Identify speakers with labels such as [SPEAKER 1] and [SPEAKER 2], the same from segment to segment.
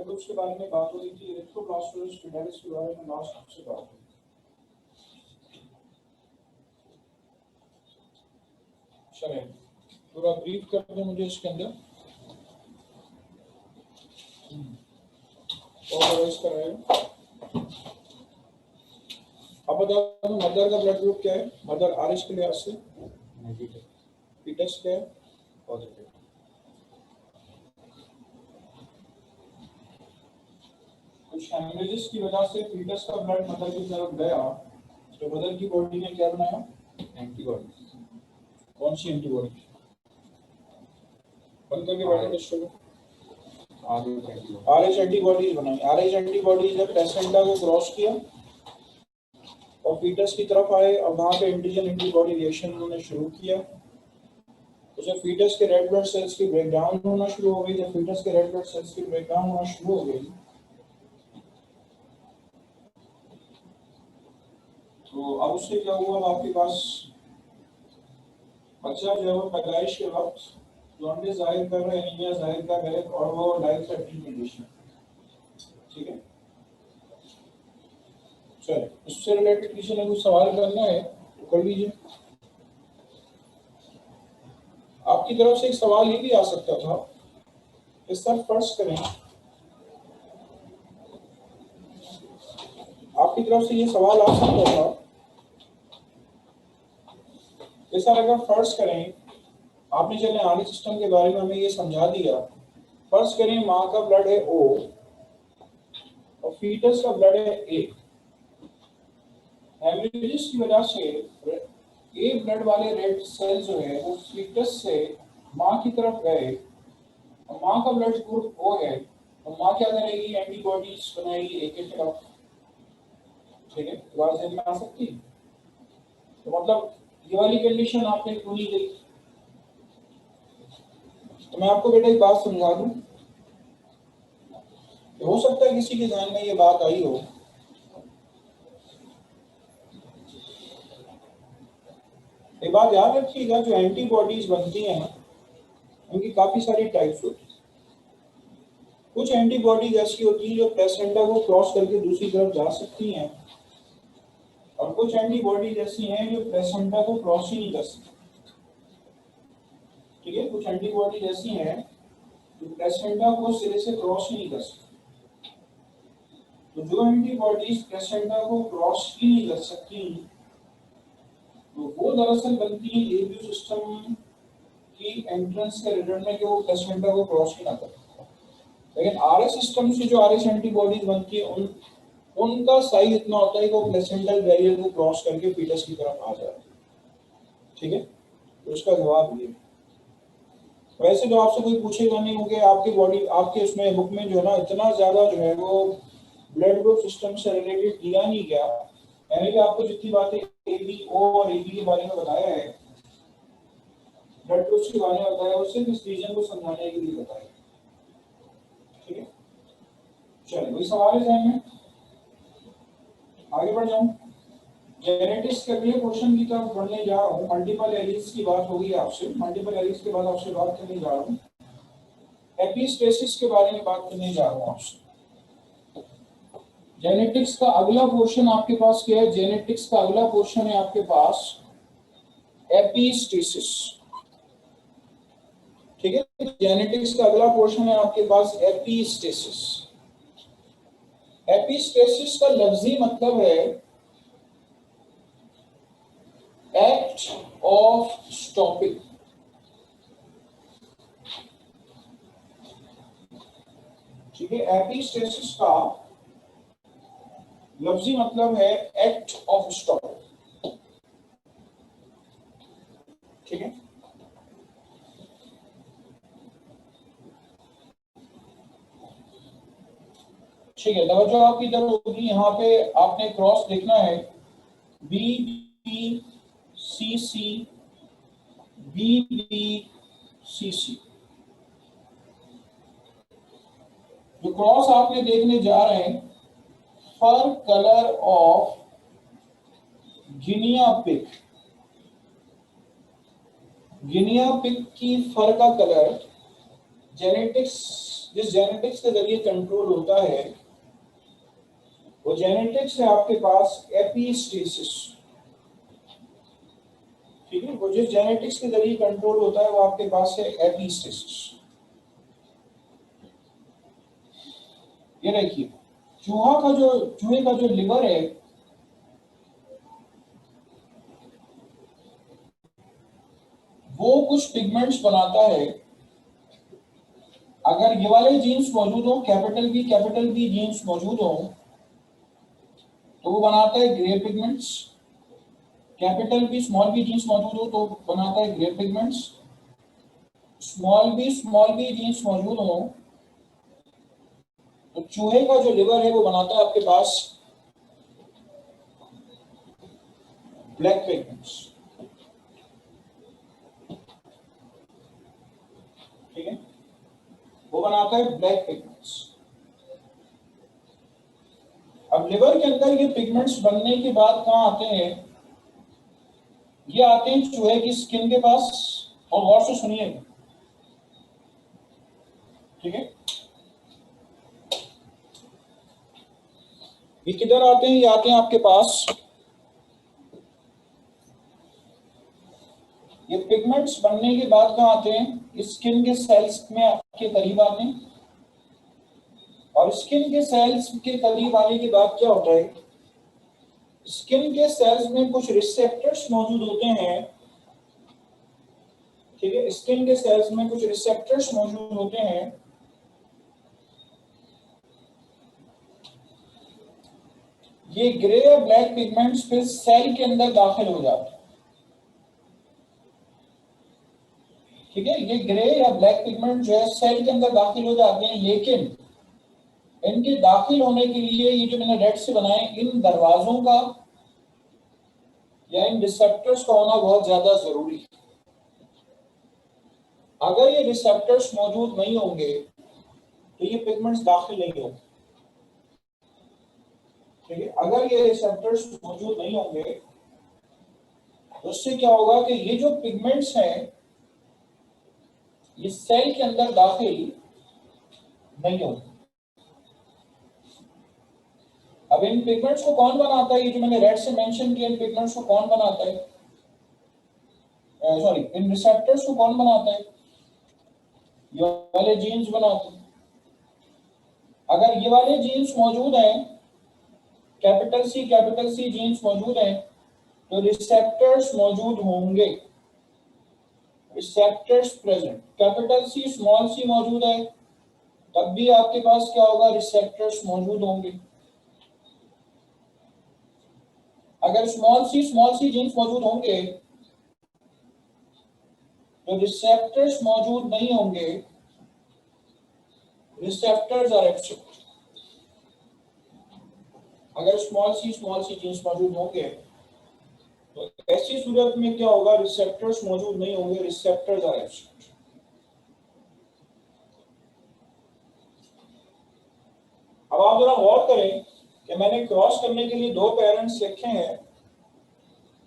[SPEAKER 1] Blood groups के बारे में बात हो रही थी, इरिथ्रोब्लास्टोसिस फिटालिस के बारे में लास्ट आपसे बात हुई। चलिए पूरा ब्रीफ कर दें मुझे इसके अंदर और इसका रहेगा। अब बता दो मदर का ब्लड ग्रुप क्या है। मदर आरएच के लिहाज से नेगेटिव, फीटस क्या है पॉजिटिव। कुछ हेमरेजेस की वजह से फीटस का ब्लड मदर की तरफ गया तो मदर की बॉडी ने क्या बनाया, एंटीबॉडी। कौन सी एंटीबॉडी बन करके बैठे बच्चों को, आरएच एंटीबॉडीज बनाई। आरएच एंटीबॉडीज जब प्लेसेंटा को क्रॉस किया और फीटस की तरफ आए और वहां पे एंटीजन एंटीबॉडी रिएक्शन उन्होंने शुरू किया तो जब फीटस के रेड ब्लड सेल्स की ब्रेकडाउन होना शुरू हो गई, जब फीटस के रेड ब्लड सेल्स की ब्रेकडाउन होना शुरू हो गई तो अब उससे क्या हुआ, आपके पास बच्चा जो है वो पैदाइश के वक्त जॉन्डिस जाहिर कर रहा है, एनीमिया जाहिर कर रहा है और वो लाइफ थ्रेटनिंग कंडीशन। ठीक है, चलिए इससे रिलेटेड किसी ने कुछ सवाल करना है तो कर लीजिए। आपकी तरफ से एक सवाल ये भी आ सकता था कि सर फर्ज करें, आपकी तरफ से ये सवाल आ सकता था कि सर अगर फर्ज करें, आपने चले आर्मी सिस्टम के बारे में हमें ये समझा दिया, फर्ज करें माँ का ब्लड है O और फीटस का ब्लड है A। हेमरेजेस की वजह से ए ब्लड वाले रेड सेल जो है वो फीटस से माँ की तरफ गए और माँ का ब्लड ग्रुप O है तो माँ क्या करेगी, एंटीबॉडीज बनाएगी ए के खिलाफ। ठीक है, बात समझ में आ सकती है। तो मतलब ये वाली कंडीशन आपने क्यों नहीं देखी। तो मैं आपको बेटा एक बात समझा दूं, हो सकता है किसी के ध्यान में ये बात आई हो। एक बात याद रखिएगा, जो एंटीबॉडीज बनती हैं उनकी काफी सारी टाइप्स होती हैं। कुछ एंटीबॉडीज ऐसी होती हैं जो प्लेसेंटा को क्रॉस करके दूसरी तरफ जा सकती हैं और कुछ एंटीबॉडीज ऐसी हैं जो प्लेसेंटा को क्रॉस ही नहीं कर सकती। ठीक है, कुछ एंटीबॉडीज ऐसी हैं जो प्लेसेंटा को सिरे से क्रॉस ही नहीं कर सकती। तो जो एंटीबॉडीज प्लेसेंटा को क्रॉस ही नहीं कर सकती तो वो दरअसल बनती है एबीयू सिस्टम की एंट्रेंस के रिटर्न में कि वो प्लेसेंटा को क्रॉस ही ना करे। लेकिन आरएस सिस्टम से जो आरएस एंटीबॉडीज बनती है उनका साइज इतना होता है कि वो प्लेसेंटल बैरियर को क्रॉस करके फीटस की तरफ आ जाए। ठीक है, तो उसका जवाब ये। वैसे तो आपसे कोई पूछेगा नहीं होंगे आपकी बॉडी, आपके उसमें बुक में जो है ना इतना ज्यादा जो है वो ब्लड ग्रुप सिस्टम से रिलेटेड दिया नहीं गया। मैंने भी आपको जितनी बातें एबीओ और एबी के बारे में बताया है, ब्लड ग्रुप्स के बारे में बताया, वो सिर्फ इस रीजन को समझाने के लिए बताया। ठीक है, चलिए वही सवाल है ध्यान में, आगे बढ़ जाऊं। जेनेटिक्स के अगले क्वेश्चन की तरफ बढ़ने जा रहा हूँ। मल्टीपल एलील्स की बात होगी आपसे, मल्टीपल एलील्स के बाद आपसे बात करने जा रहा हूँ एपिस्टेसिस के बारे में बात करने जा रहा हूँ आपसे। जेनेटिक्स का अगला पोर्शन आपके पास क्या है, जेनेटिक्स का अगला पोर्शन है आपके पास एपिस्टेसिस। ठीक है, जेनेटिक्स का अगला पोर्शन है आपके पास एपिस्टेसिस। एपिस्टेसिस का लफ्जी मतलब है एक्ट ऑफ स्टॉपिंग। ठीक है, एपिस्टेसिस का लफ्जी मतलब है एक्ट ऑफ स्टॉपिंग। ठीक है, ठीक है, तवज्जो आपकी तरफ होगी। यहाँ पे आपने क्रॉस देखना है B B C C B B C C. जो क्रॉस आपने देखने जा रहे हैं, fur colour of guinea pig. Guinea pig की फर का कलर जेनेटिक्स जिस जेनेटिक्स के जरिए कंट्रोल होता है वो जेनेटिक्स है आपके पास एपिस्टेसिस। ठीक है, वो जिस जेनेटिक्स के जरिए कंट्रोल होता है वो आपके पास है एपिस्टेसिस। ये देखिए चूहे का जो लिवर है वो कुछ पिगमेंट्स बनाता है। अगर ये वाले जीन्स मौजूद हो, कैपिटल बी जीन्स मौजूद हो, तो वो बनाता है grey pigments. Capital B small b genes मौजूद हो तो बनाता है grey pigments. Small b genes मौजूद हो तो चूहे का जो लिवर है वो बनाता है आपके पास ब्लैक पिगमेंट्स। ठीक है, वो बनाता है ब्लैक पिगमेंट्स। अब लिवर के अंदर ये पिगमेंट्स बनने के बाद कहाँ आते हैं? ये आते हैं चूहे की स्किन के पास। और गौर से सुनिएगा, ठीक है, ये किधर आते हैं? ये आते हैं आपके पास, ये पिगमेंट्स बनने के बाद कहाँ आते हैं? स्किन के सेल्स में आपके करीब आते हैं। और स्किन के सेल्स के करीब आने के बाद क्या होता है? स्किन के सेल्स में कुछ रिसेप्टर्स मौजूद होते हैं। ठीक है, स्किन के सेल्स में कुछ रिसेप्टर्स मौजूद होते हैं। ये ग्रे या ब्लैक पिगमेंट्स फिर सेल के अंदर दाखिल हो जाते हैं। ठीक है, ये ग्रे या ब्लैक पिगमेंट जो है सेल के अंदर दाखिल हो जाते हैं, लेकिन इनके दाखिल होने के लिए ये जो मैंने रेड से बनाए इन दरवाजों का या इन रिसेप्टर्स का होना बहुत ज्यादा जरूरी है। अगर ये रिसेप्टर्स मौजूद नहीं होंगे तो ये पिगमेंट्स दाखिल नहीं होंगे। ठीक है, अगर ये रिसेप्टर्स मौजूद नहीं होंगे तो उससे क्या होगा कि ये जो पिगमेंट्स हैं ये सेल के अंदर दाखिल नहीं होंगे। अब इन पिगमेंट्स को कौन बनाता है? ये जो मैंने रेड से मेंशन किया, इन पिगमेंट्स को कौन बनाता है? सॉरी, इन रिसेप्टर्स को कौन बनाता है? ये वाले जीन्स बनाते हैं। अगर ये वाले जीन्स मौजूद हैं, कैपिटल सी जीन्स मौजूद हैं, तो रिसेप्टर्स मौजूद होंगे। Receptors present, capital C small C मौजूद है तब भी आपके पास क्या होगा? रिसेप्टर्स मौजूद होंगे। अगर स्मॉल सी जीन्स मौजूद होंगे तो रिसेप्टर्स मौजूद नहीं होंगे। Receptors are absent. अगर स्मॉल सी जीन्स मौजूद होंगे तो ऐसी सूरत में क्या होगा? रिसेप्टर्स मौजूद नहीं होंगे, रिसेप्टर्स आर एब्सेंट। अब आप जरा गौर करें कि मैंने क्रॉस करने के लिए दो पेरेंट्स लिखे हैं।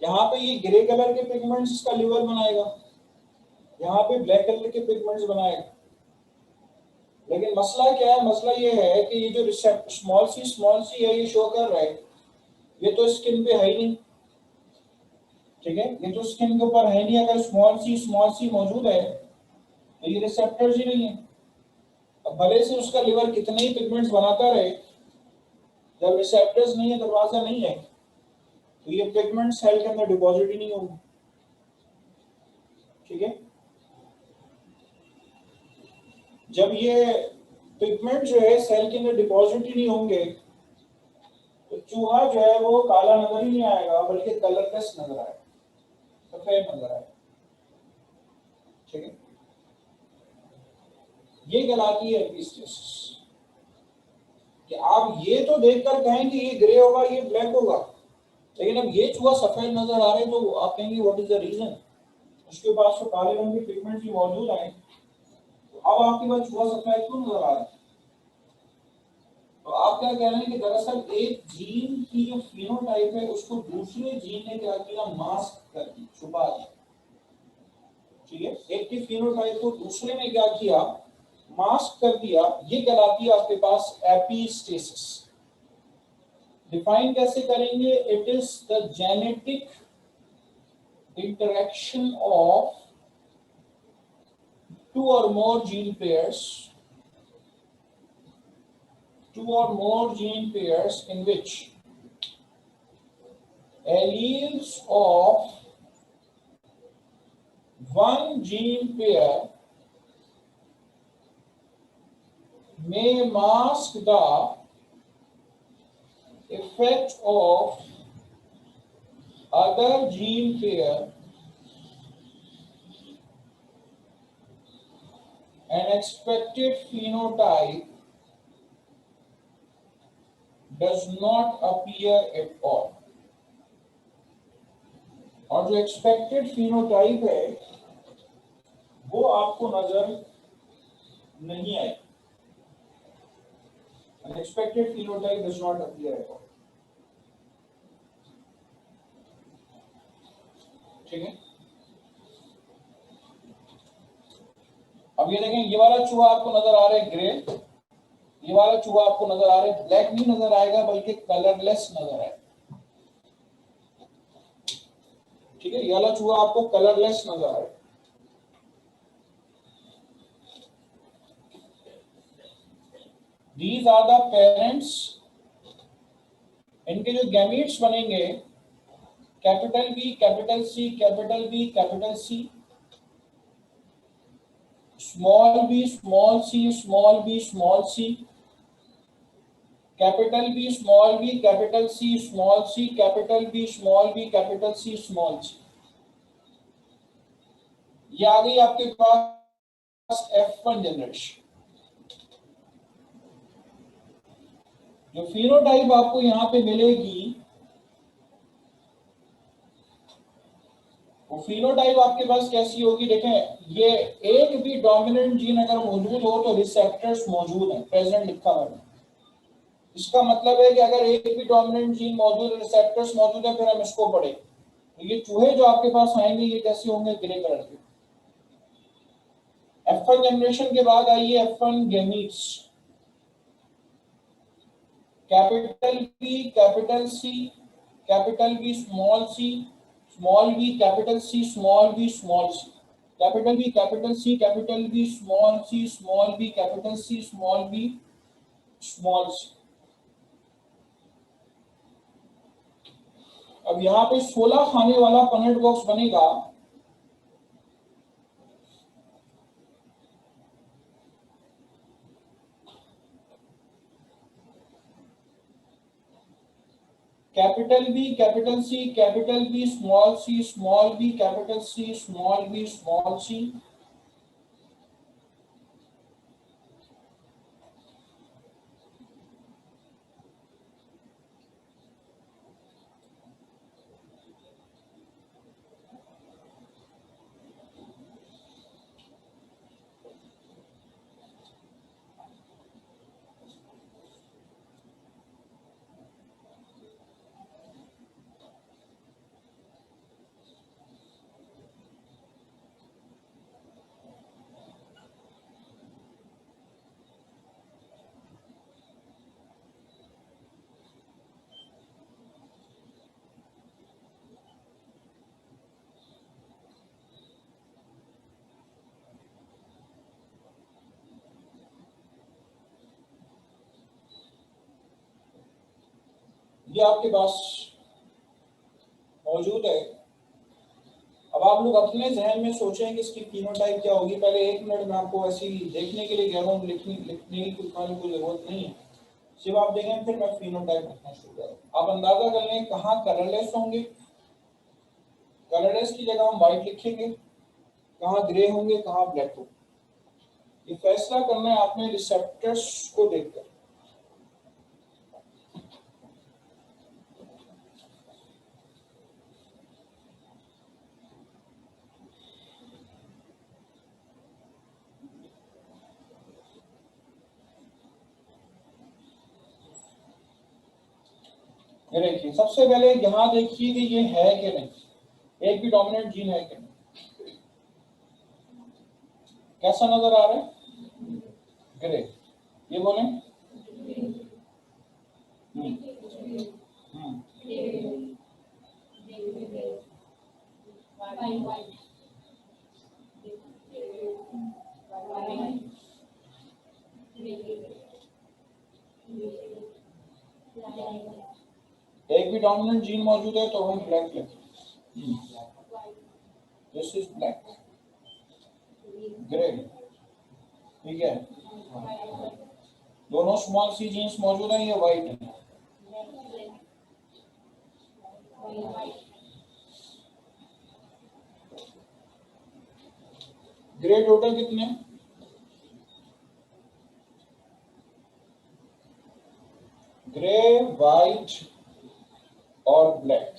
[SPEAKER 1] यहाँ पे ये ग्रे कलर के पिगमेंट्स इसका लिवर बनाएगा, यहाँ पे ब्लैक कलर के पिगमेंट्स बनाएगा। लेकिन मसला क्या है? मसला ये है कि ये जो स्मॉल सी है ये शो कर रहा है, ये तो स्किन पे है ही नहीं। ठीक है, ये तो स्किन के ऊपर है नहीं। अगर स्मॉल सी मौजूद है तो ये रिसेप्टर्स ही नहीं है। अब भले से उसका लिवर कितने ही पिगमेंट्स बनाता रहे, जब रिसेप्टर्स नहीं है, दरवाजा नहीं है, तो ये पिगमेंट सेल के अंदर डिपॉजिट ही नहीं होंगे। ठीक है, जब ये पिगमेंट जो है सेल के अंदर डिपॉजिट ही नहीं होंगे तो चूहा जो है वो काला नजर ही नहीं आएगा, बल्कि कलरलेस नजर आएगा, सफेद नजर आएगा। ठीक है, ये कहलाती है एपिस्टेसिस। कि आप ये तो देखकर कहें कि ये ग्रे होगा, ये ब्लैक होगा, लेकिन अब ये चूहा सफेद नजर आ रहे हैं तो आप कहेंगे व्हाट इज द रीजन? उसके पास तो काले रंग के पिगमेंट्स भी मौजूद हैं, तो अब आपके पास चूहा सफेद क्यों नजर आ रहा है? तो आप क्या कह रहे हैं कि दरअसल एक जीन की जो फिनोटाइप है उसको दूसरे जीन ने क्या किया? मास्क कर दी, छुपा दिया। ठीक है, एक की फिनोटाइप को दूसरे ने क्या किया? मास्क कर दिया, ये कहलाती है आपके पास एपिस्टेसिस। डिफाइन कैसे करेंगे? It is the genetic interaction of two or more gene pairs in which alleles of one gene pair may mask the effect of other gene pair. An expected phenotype does not appear at all. और जो expected phenotype है वो आपको नजर नहीं आए। An expected phenotype does not appear at all. ठीक है। अब ये देखें, ये वाला चूहा आपको नजर आ रहा है ग्रे, ये वाला चूहा आपको नजर आ रहा है ब्लैक, नहीं नजर आएगा बल्कि कलरलेस नजर आएगा। ठीक है, ये वाला चूहा आपको कलरलेस नजर आएगा। These are the parents, इनके जो गैमीट्स बनेंगे capital B, capital C, capital B, capital C, small B, small C, small B, small C, capital B, small B, capital C, small C, capital B, small B, capital C, small C. ये आ गई आपके पास F1 generation. जो phenotype आपको यहां पे मिलेगी वो फिनोटाइप आपके पास कैसी होगी? देखें, ये एक भी डोमिनेंट जीन अगर मौजूद हो तो रिसेप्टर्स मौजूद हैं, प्रेजेंट लिखा हुआ है। इसका मतलब है कि अगर एक भी डोमिनेंट जीन मौजूद है, रिसेप्टर्स मौजूद है, फिर हम इसको पढ़े तो ये चूहे जो आपके पास आएंगे ये कैसे होंगे? ग्रे कलर के। F1 जनरेशन के बाद आई है F1 gametes, capital B, capital C, capital B, small C, small B, capital C, small B, small C, capital B, capital C, capital B, small C, small B, capital C, small B, small C. अब यहाँ पे 16 खाने वाला Punnett box बनेगा। Capital B, capital C, capital B, small C, small B, capital C, small B, small C, ये आपके पास मौजूद है। अब आप लोग अपने जहन में सोचें कि इसकी फिनोटाइप क्या होगी। पहले 1 मिनट में आपको ऐसी देखने के लिए कह रहा हूँ, लिखने की कोई जरूरत नहीं है, सिर्फ आप देखें फिर मैं फिनोटाइप लिखना शुरू करूँ। आप अंदाजा कर लें कहाँ कलरलेस होंगे, कलरलेस की जगह हम व्हाइट लिखेंगे, कहाँ ग्रे होंगे, कहाँ ब्लैक होंगे। ये फैसला करना है आपने रिसेप्टर्स को देखकर। देखिए, सबसे पहले यहां देखिए कि ये है कि नहीं, एक भी डोमिनेंट जीन है कि नहीं। कैसा नजर आ रहा है? ग्रे, ये बोले एक भी डोमिनेंट जीन मौजूद है तो हम ब्लैक लेते हैं। दिस इज ब्लैक, ग्रे, ठीक है। दोनों स्मॉल सी जीन्स मौजूद है, ये व्हाइट है। ग्रे टोटल कितने? ग्रे, व्हाइट और ब्लैक।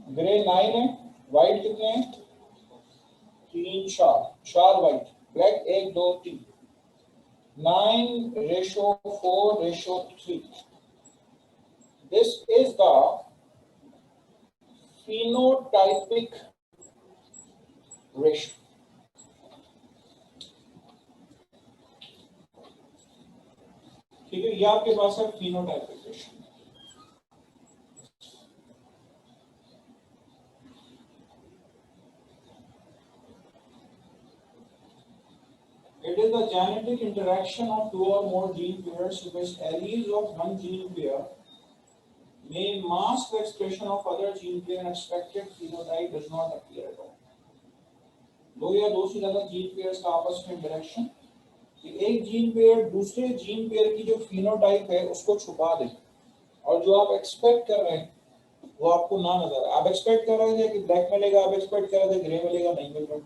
[SPEAKER 1] ग्रे 9 है, व्हाइट कितने हैं? 3 4, 4 white, black 1 2 3, 9:4:3। This is the phenotypic ratio. ठीक है, ये आपके पास है phenotypic ratio। It is the genetic interaction of two or more gene pairs which alleles of one gene pair may mask the expression of other gene pair and expected phenotype does not appear at all. दो या दो से ज्यादा gene pairs का आपस में interaction, एक gene pair दूसरे जीन पेयर की जो फिनोटाइप है उसको छुपा दे, और जो आप एक्सपेक्ट कर रहे हैं वो आपको ना नजर। आप एक्सपेक्ट कर रहे थे कि ब्लैक मिलेगा, आप एक्सपेक्ट कर रहे थे ग्रे मिलेगा, नहीं मिल रहा।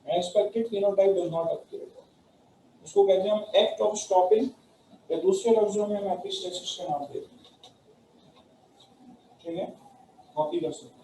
[SPEAKER 1] Unexpected phenotype does not appear. उसको कहते हैं हम एक्ट ऑफ स्टॉपिंग, या दूसरे लफ्जों में मैं एपिस्टेसिस का नाम देता हूं। ठीक है, कॉपी कर सकते हैं।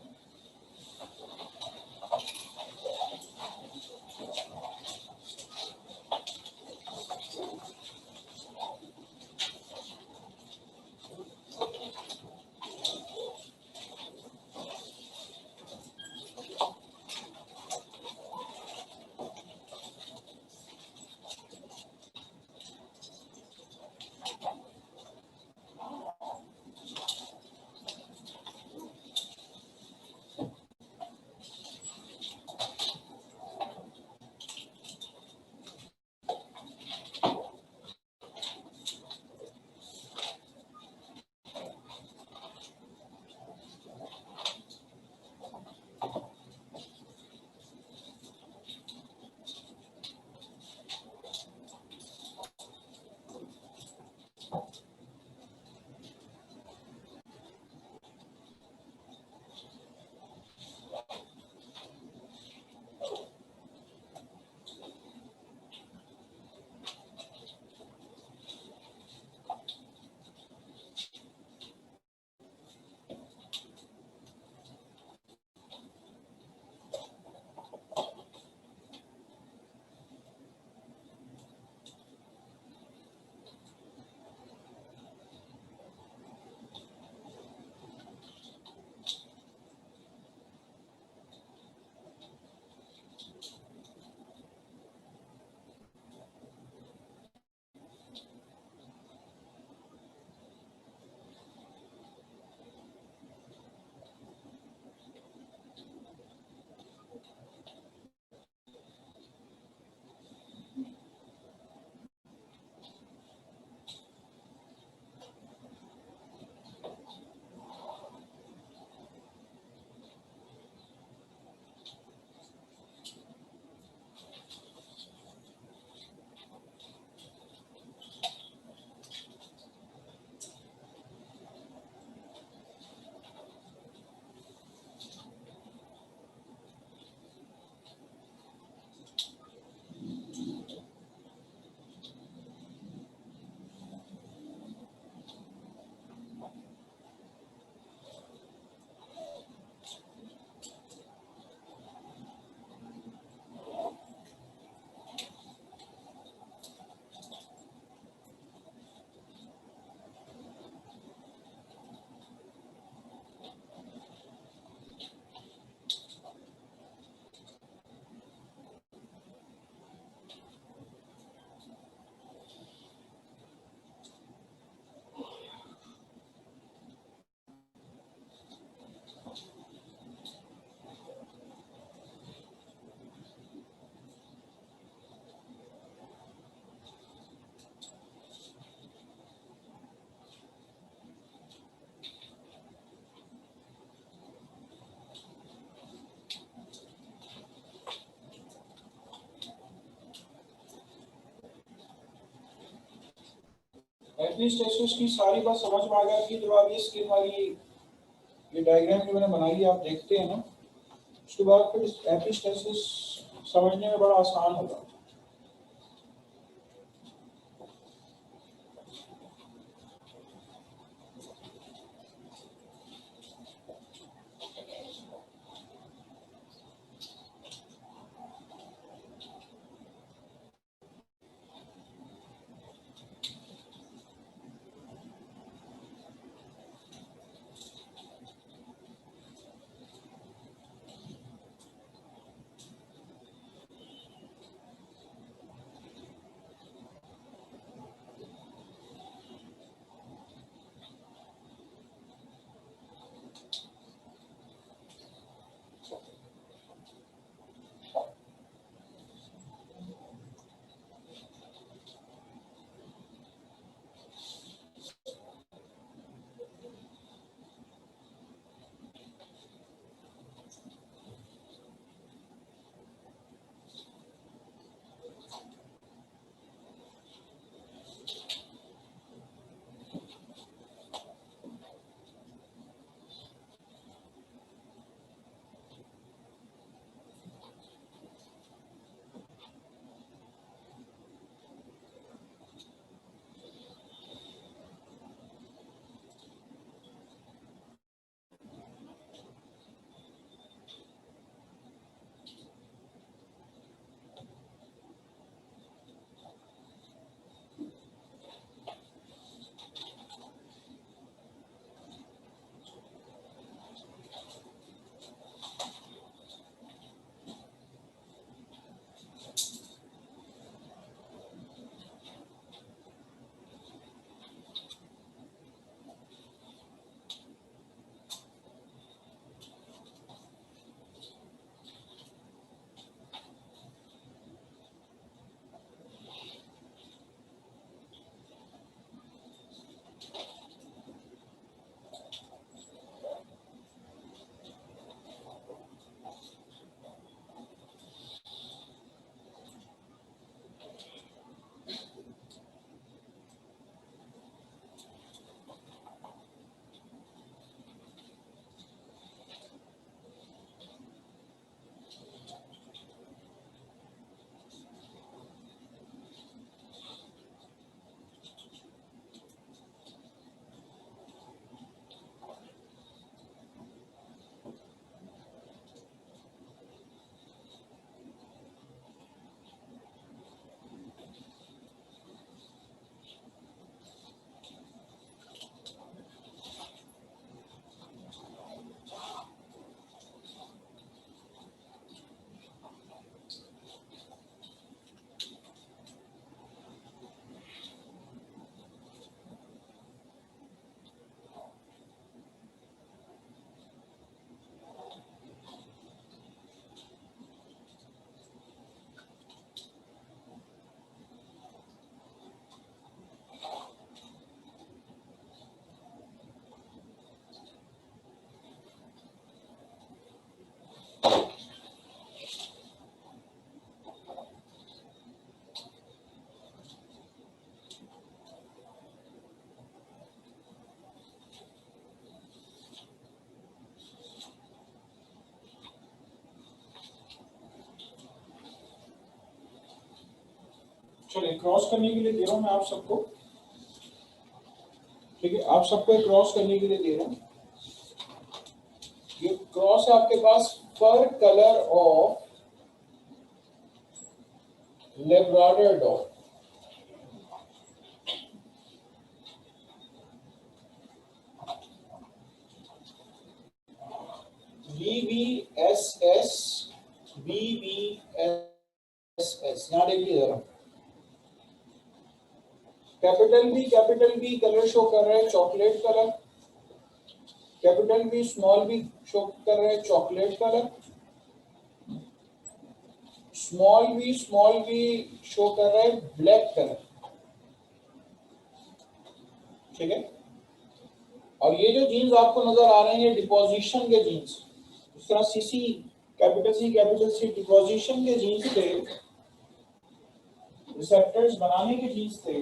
[SPEAKER 1] एपिस्टेसिस की सारी बात समझ में आ गई कि जब आप ये स्कीम वाली ये डायग्राम जो मैंने बनाई है आप देखते हैं ना, उसके बाद फिर एपिस्टेसिस समझने में बड़ा आसान होगा। चलिए क्रॉस करने के लिए दे रहा हूं मैं आप सबको, ठीक है, आप सबको क्रॉस करने के लिए दे रहा हूं। ये क्रॉस है आपके पास fur colour of Labrador dog, VVSS VVSS, यहां देखिए जरा, कैपिटल बी कलर शो कर रहा है chocolate colour, capital B small b show कर रहा है chocolate colour, small b show कर रहा है ब्लैक कलर, ठीक है। और ये जो जीन्स आपको नजर आ रहे हैं डिपोजिशन के जीन्स, इस तरह सीसी कैपिटल सी डिपोजिशन के जीन्स थे, रिसेप्टर्स बनाने के जीन्स थे,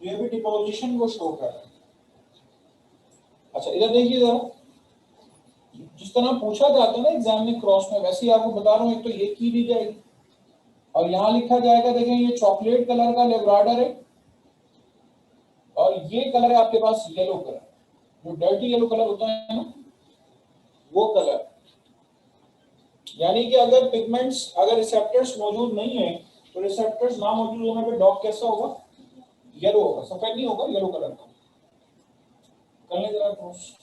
[SPEAKER 1] ये भी डिपोजिशन को शो कर रहा है। अच्छा इधर देखिए जरा, जिस तरह पूछा जाता है ना एग्जाम में क्रॉस में, वैसे ही आपको बता रहा हूँ। एक तो ये की दी जाएगी और यहाँ लिखा जाएगा, देखें ये चॉकलेट कलर का लेब्राडर है और ये कलर है आपके पास येलो कलर, जो डर्टी येलो कलर होता है ना वो कलर। यानी कि अगर पिगमेंट्स, अगर रिसेप्टर्स मौजूद नहीं है तो रिसेप्टर्स ना मौजूद होने पे डॉग कैसा होगा? येलो होगा, सफेद नहीं होगा, येलो कलर का। कर लें जरा क्रॉस।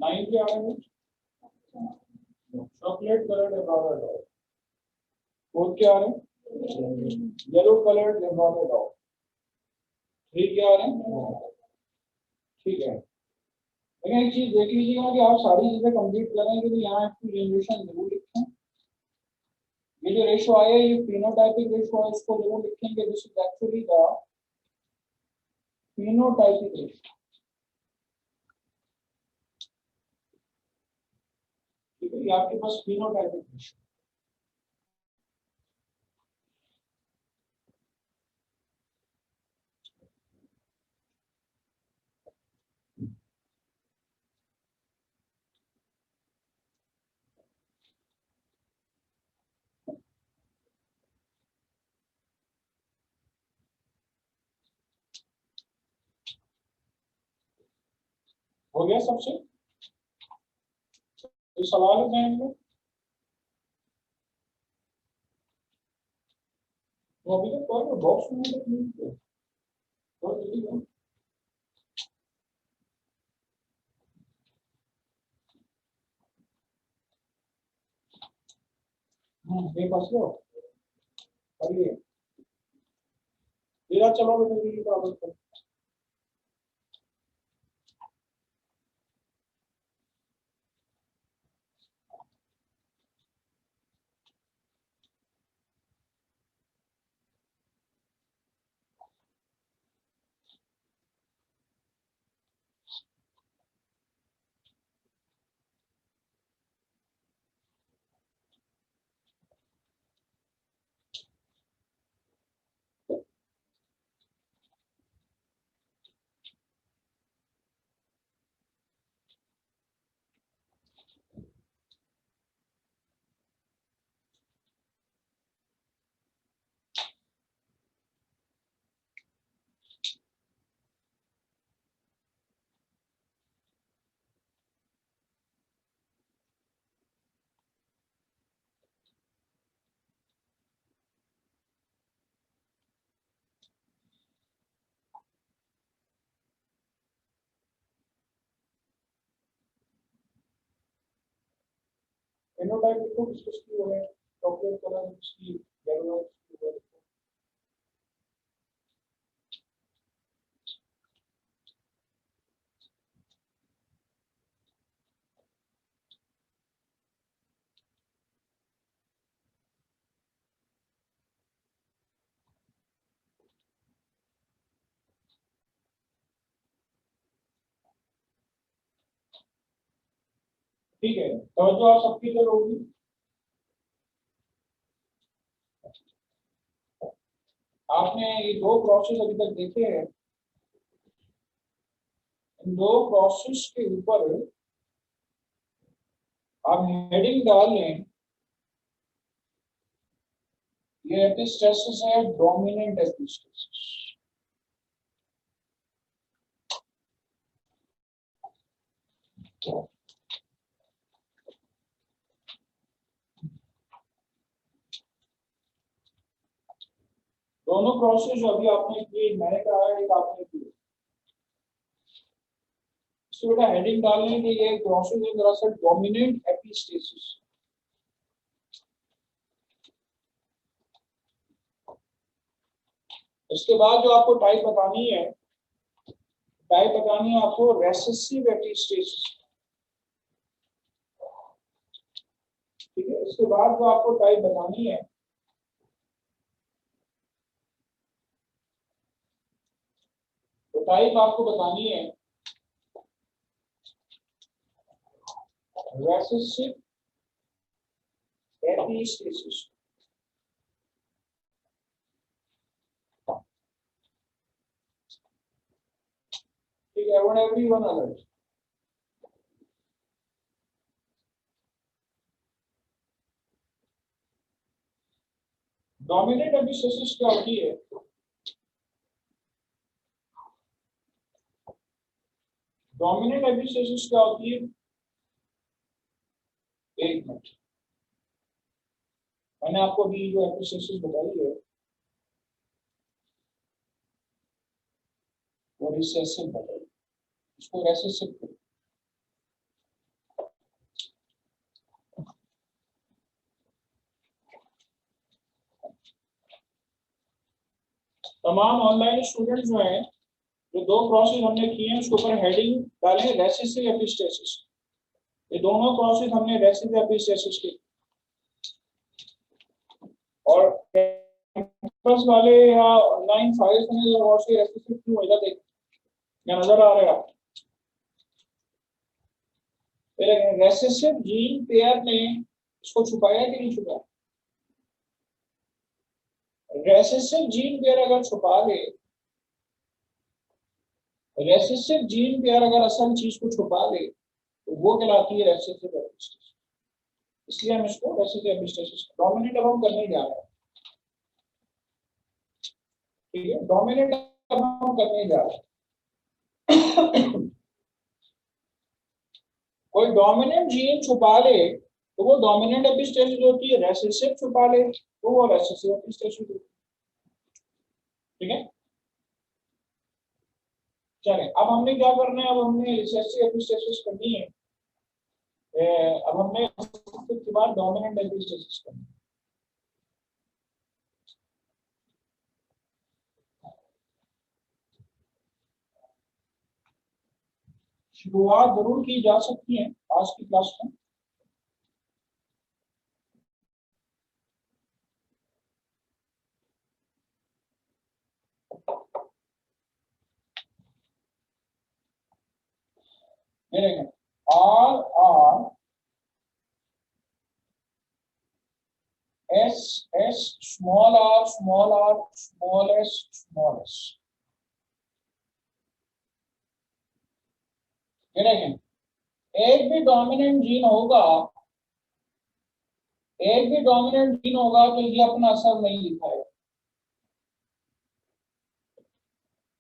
[SPEAKER 1] 9 क्या आ रहा है? Chocolate coloured एब्रॉडर dog. 4 क्या आ रहा है? Yellow coloured एब्रॉडर dog. 3 क्या आ रहा है? ठीक है, लेकिन एक चीज देख लीजिएगा कि आप सारी चीजें कंप्लीट करेंगे तो यहाँ आपकी जनरेशन जरूर लिखें। ये जो रेशो आया ये फिनोटाइपिक रेशो है, इसको जरूर लिखेंगे। This is actually the phenotypic ratio. ठीक है, ये आपके पास फिनोटाइपिक रेशो। हो गया सबसे? कोई सवाल है ध्यान में? तो अभी तक कोई बॉक्स में तक नहीं किया, तो जल्दी करो। ये पास लो करिए। तेरा चलो बेटा जी बराबर करो। फेनोटाइप देखो किसकी वो है, चॉकलेट कलर किसकी, येलो किसकी वो है। ठीक है, तो जो आप सबकी जो होगी आपने ये दो प्रोसेस अभी तक देखे हैं। इन दो प्रोसेस के ऊपर आप हेडिंग डाल लें। ये एपिस्टेसिस है, डोमिनेंट एपिस्टेसिस। दोनों प्रोसेस जो अभी आपने किए, मैंने कहा है एक आपने किए, इसको बेटा हेडिंग डालने के लिए प्रोसेस है दरअसल डोमिनेंट एपिस्टेसिस। इसके बाद जो आपको टाइप बतानी है, टाइप बतानी है आपको रेसेसिव एपिस्टेसिस। ठीक है, इसके बाद जो आपको टाइप बतानी है, तो टाइप आपको बतानी है रेसेसिव एपिस्टेसिस। ठीक है, one everyone alert. Dominant epistasis क्या होती है? डोमिनेंट एपिस्टेसिस क्या होती है? एक मिनट, मैंने आपको अभी जो एपिस्टेसिस बताई है वो रिसेसिव बताई, इसको रेसेसिव करो। तमाम ऑनलाइन स्टूडेंट जो हैं, जो दो क्रॉसेज हमने किए हैं उसके ऊपर हेडिंग डालें रेसिसिव एपिस्टेसिस। ये दोनों क्रॉसेज हमने रेसिसिव एपिस्टेसिस के, और कैंपस वाले या ऑनलाइन फाइल्स में जो और से रेसिसिव क्यों है देख, क्या नजर आ रहा है आपको? रेसिसिव जीन पेयर ने इसको छुपाया कि नहीं छुपाया? रेसिसिव जीन पेयर अगर छुपा ले, रेसिसिव जीन पेयर अगर असल चीज को छुपा ले तो वो कहलाती है रेसिसिव एपिस्टेसिस। इसलिए हम इसको रेसिसिव एपिस्टेसिस डोमिनेंट अब हम करने जा रहे हैं। ठीक है, डोमिनेंट अब हम करने जा रहे हैं। कोई डोमिनेंट जीन छुपा ले तो वो डोमिनेंट एपिस्टेसिस होती है, रेसिसिव छुपा ले तो वो रेसिसिव एपिस्टेसिस होती है। ठीक है, चलें अब हमने क्या करना है, अब हमने रिसेसिव एपिस्टेसिस करनी है। अब हमने उसके बाद डोमिनेंट एपिस्टेसिस करनी है। शुरुआत जरूर की जा सकती है आज की क्लास में। R S S small r small s। ये देखें, एक भी डोमिनेंट जीन होगा, एक भी डोमिनेंट जीन होगा तो ये अपना असर नहीं दिखाएगा।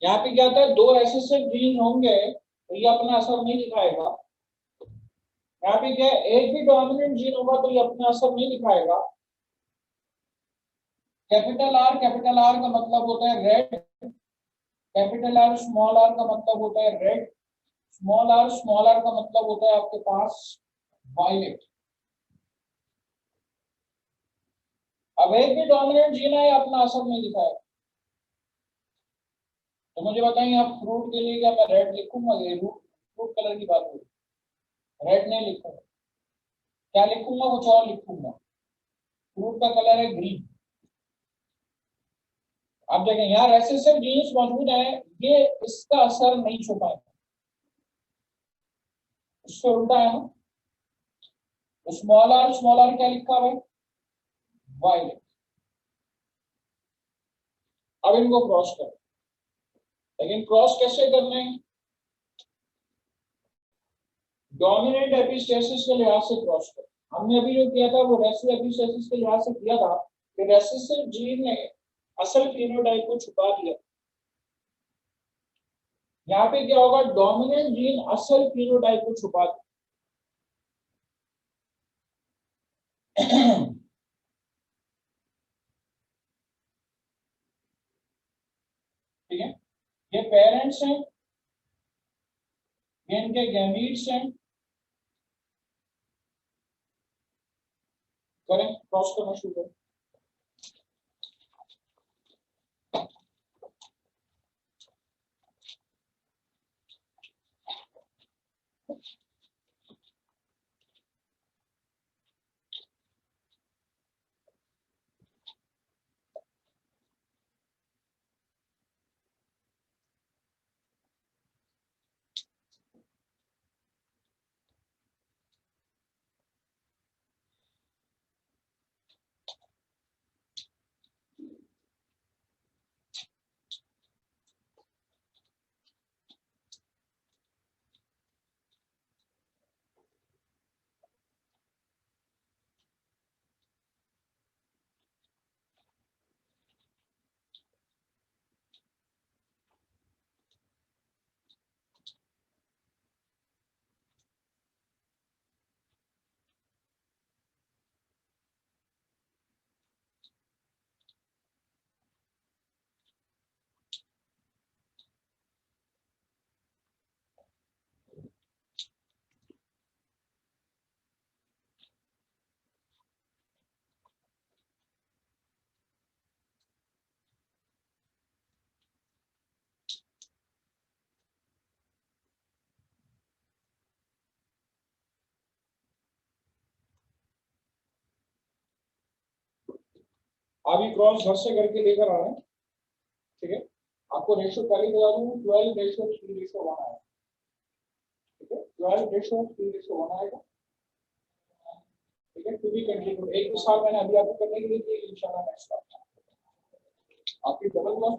[SPEAKER 1] यहाँ पे क्या था, दो रेसेसिव जीन होंगे तो ये अपना असर नहीं दिखाएगा। यहाँ पे क्या, एक भी डोमिनेंट जीन होगा तो ये अपना असर नहीं दिखाएगा। कैपिटल आर का मतलब होता है red, capital R small r का मतलब होता है रेड, स्मॉल आर का मतलब होता है आपके पास वायलेट। अब एक भी डोमिनेंट जीन है अपना असर नहीं दिखाएगा। तो मुझे बताइए, आप फ्रूट के लिए क्या मैं रेड लिखूंगा? ये फ्रूट कलर की बात हो, रेड नहीं लिखूंगा, क्या लिखूंगा? कुछ और लिखूंगा। फ्रूट का कलर है ग्रीन। आप देखें यहाँ रेसेसिव जीन्स मौजूद है, ये इसका असर नहीं छुपाएगा, उससे उल्टा है ना। स्मॉल आर क्या लिखा है? वायलेट। अब इनको क्रॉस करें, लेकिन क्रॉस कैसे करना है? डोमिनेंट एपिस्टेसिस के लिहाज से क्रॉस करें। हमने अभी जो किया था वो रेसिसिव एपिस्टेसिस के लिहाज से किया था कि रेसिसिव जीन ने असल फिनोटाइप को छुपा दिया। यहाँ पे क्या होगा, डोमिनेंट जीन असल फिनोटाइप को छुपा दिया। ठीक है, ये पेरेंट्स हैं, ये इनके गैमीट्स हैं। करें, क्रॉस करना शुरू करें। अभी क्रॉस घर से करके लेकर आ रहे हैं, ठीक है। आपको रेशियो पहले बता दूं, 12:3:1 आएगा, ठीक है। 12:3:1 आएगा, ठीक है। टू बी कंटिन्यू, एक दो साल मैंने अभी आपको करने के लिए दिए, इंशाल्लाह नेक्स्ट आपकी डबल क्लास